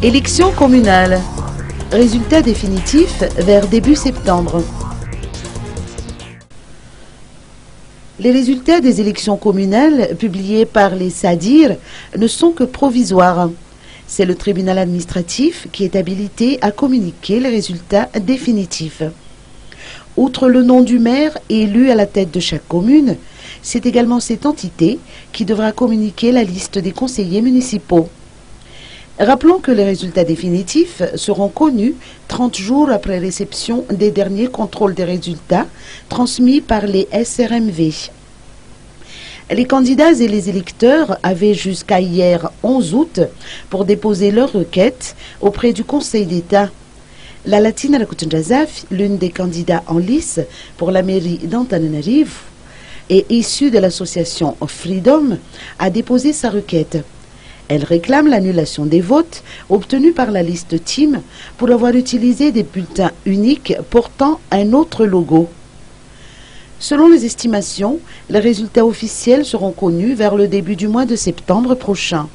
Élections communales. Résultats définitifs vers début septembre. Les résultats des élections communales publiés par les SADIR ne sont que provisoires. C'est le tribunal administratif qui est habilité à communiquer les résultats définitifs. Outre le nom du maire élu à la tête de chaque commune, c'est également cette entité qui devra communiquer la liste des conseillers municipaux. Rappelons que les résultats définitifs seront connus 30 jours après réception des derniers contrôles des résultats transmis par les SRMV. Les candidats et les électeurs avaient jusqu'à hier 11 août pour déposer leur requête auprès du Conseil d'État. La Latine Rakoutoundjazaf, l'une des candidats en lice pour la mairie d'Antananarivo et issue de l'association Freedom, a déposé sa requête. Elle réclame l'annulation des votes obtenus par la liste Team pour avoir utilisé des bulletins uniques portant un autre logo. Selon les estimations, les résultats officiels seront connus vers le début du mois de septembre prochain.